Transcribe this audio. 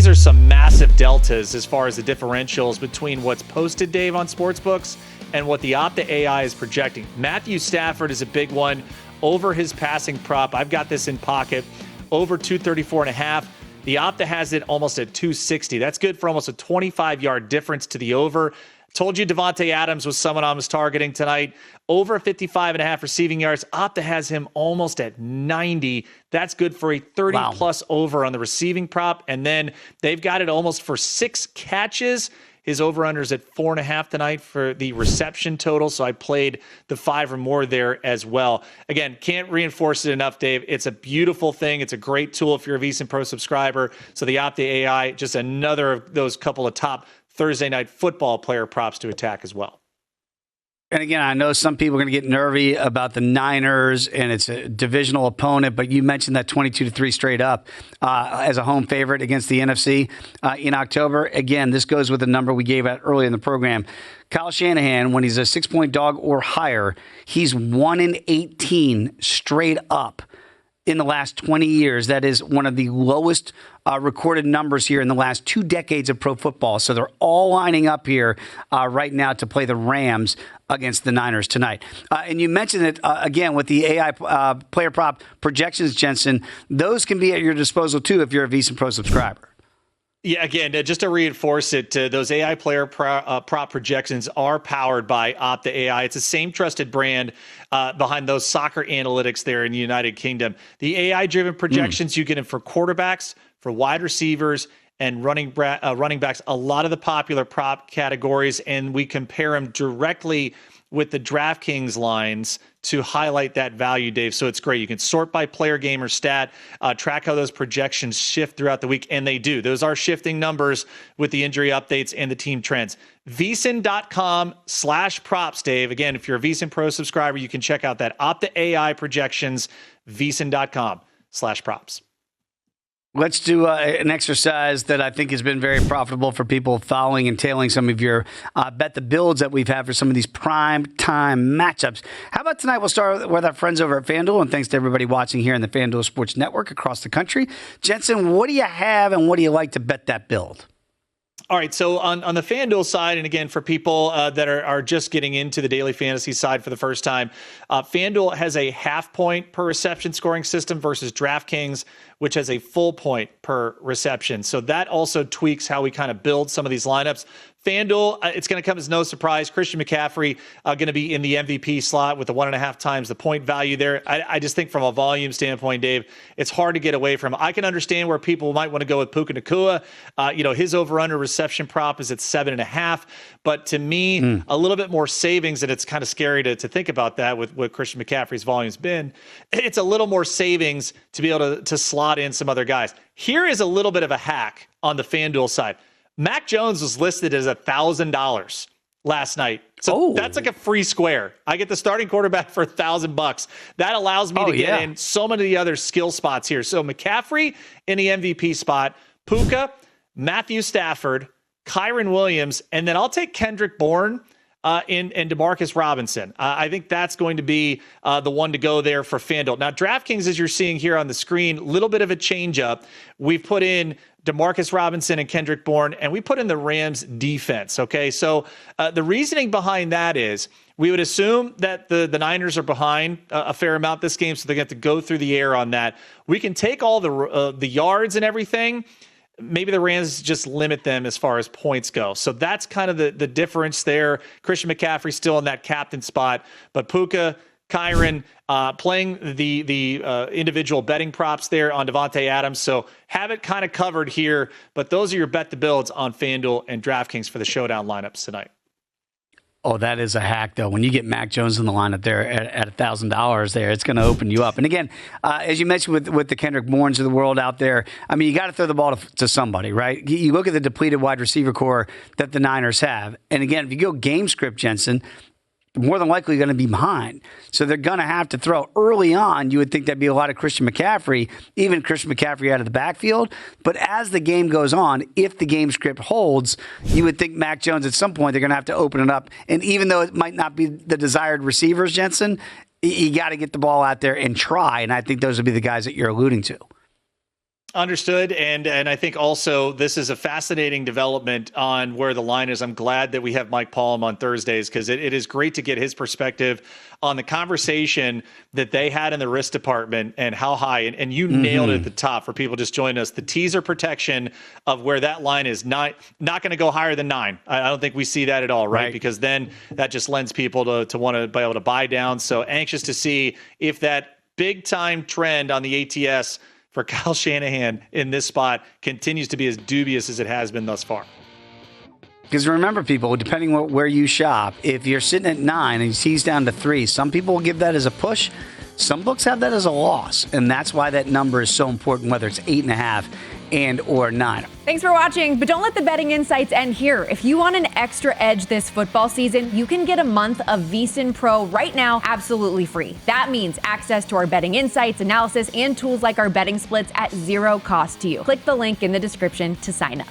these are some massive deltas as far as the differentials between what's posted, Dave, on sportsbooks and what the Opta AI is projecting. Matthew Stafford is a big one over his passing prop. I've got this in pocket, over 234.5. The Opta has it almost at 260. That's good for almost a 25-yard difference to the over. Told you Davante Adams was someone I was targeting tonight. Over 55.5 receiving yards. Opta has him almost at 90. That's good for a 30-plus over on the receiving prop. And then they've got it almost for 6 catches. His over-under's at 4.5 tonight for the reception total. So I played the 5 or more there as well. Again, can't reinforce it enough, Dave. It's a beautiful thing. It's a great tool if you're a VSiN Pro subscriber. So the Opta AI, just another of those couple of top Thursday night football player props to attack as well. And again, I know some people are going to get nervy about the Niners and it's a divisional opponent, but you mentioned that 22-3 straight up as a home favorite against the NFC in October. Again, this goes with the number we gave out early in the program. Kyle Shanahan, when he's a 6-point dog or higher, he's 1-18 straight up in the last 20 years. That is one of the lowest recorded numbers here in the last 2 decades of pro football. So they're all lining up here right now to play the Rams against the Niners tonight. And you mentioned it again with the AI player prop projections, Jensen. Those can be at your disposal too if you're a VSiN Pro subscriber. Yeah, again, just to reinforce it, those AI player prop projections are powered by Opta AI. It's the same trusted brand behind those soccer analytics there in the United Kingdom. The AI-driven projections you get in for quarterbacks, for wide receivers, and running backs, a lot of the popular prop categories, and we compare them directly with the DraftKings lines to highlight that value, Dave. So it's great. You can sort by player, game, or stat, track how those projections shift throughout the week, and they do. Those are shifting numbers with the injury updates and the team trends. VSiN.com/props, Dave. Again, if you're a VSiN Pro subscriber, you can check out that Opta AI projections, VSiN.com/props. Let's do an exercise that I think has been very profitable for people following and tailing some of your bet the builds that we've had for some of these prime time matchups. How about tonight? We'll start with our friends over at FanDuel, and thanks to everybody watching here in the FanDuel Sports Network across the country. Jensen, what do you have and what do you like to bet that build? All right, so on the FanDuel side, and again, for people that are just getting into the daily fantasy side for the first time, FanDuel has a half point per reception scoring system versus DraftKings, which has a full point per reception. So that also tweaks how we kind of build some of these lineups. FanDuel, it's going to come as no surprise. Christian McCaffrey going to be in the MVP slot with the 1.5 times the point value there. I just think from a volume standpoint, Dave, it's hard to get away from. I can understand where people might want to go with Puka Nacua. His over-under reception prop is at 7.5. But to me, a little bit more savings, and it's kind of scary to think about that with what Christian McCaffrey's volume's been. It's a little more savings to be able to slot in some other guys. Here is a little bit of a hack on the FanDuel side. Mac Jones was listed as $1,000 last night. So that's like a free square. I get the starting quarterback for $1,000. That allows me to get in so many of the other skill spots here. So McCaffrey in the MVP spot, Puka, Matthew Stafford, Kyren Williams, and then I'll take Kendrick Bourne and Demarcus Robinson. I think that's going to be the one to go there for FanDuel. Now, DraftKings, as you're seeing here on the screen, a little bit of a change up. We've put in Demarcus Robinson and Kendrick Bourne, and we put in the Rams defense, okay? So the reasoning behind that is we would assume that the Niners are behind a fair amount this game, so they have to go through the air on that. We can take all the yards and everything. Maybe the Rams just limit them as far as points go. So that's kind of the difference there. Christian McCaffrey still in that captain spot, but Puka, Kyren playing the individual betting props there on Davante Adams. So have it kind of covered here, but those are your bet the builds on FanDuel and DraftKings for the showdown lineups tonight. Oh, that is a hack, though. When you get Mac Jones in the lineup there at $1,000 there, it's going to open you up. And again, as you mentioned with the Kendrick Bournes of the world out there, I mean, you got to throw the ball to somebody, right? You look at the depleted wide receiver core that the Niners have. And again, if you go game script, Jensen, more than likely going to be behind. So they're going to have to throw early on. You would think that'd be a lot of Christian McCaffrey, even Christian McCaffrey out of the backfield. But as the game goes on, if the game script holds, you would think Mac Jones at some point, they're going to have to open it up. And even though it might not be the desired receivers, Jensen, you got to get the ball out there and try. And I think those would be the guys that you're alluding to. Understood. And I think also this is a fascinating development on where the line is. I'm glad that we have Mike Palm on Thursdays because it is great to get his perspective on the conversation that they had in the risk department and how high. And you nailed it at the top for people just joining us. The teaser protection of where that line is not going to go higher than 9. I don't think we see that at all, right? Because then that just lends people to want to be able to buy down. So anxious to see if that big time trend on the ATS for Kyle Shanahan in this spot continues to be as dubious as it has been thus far. Because remember, people, depending on where you shop, if you're sitting at 9 and you tease down to 3, some people will give that as a push. Some books have that as a loss. And that's why that number is so important, whether it's 8.5 and or 9. Thanks for watching, but don't let the betting insights end here. If you want an extra edge this football season, you can get a month of VSiN Pro right now absolutely free. That means access to our betting insights, analysis, and tools like our betting splits at zero cost to you. Click the link in the description to sign up.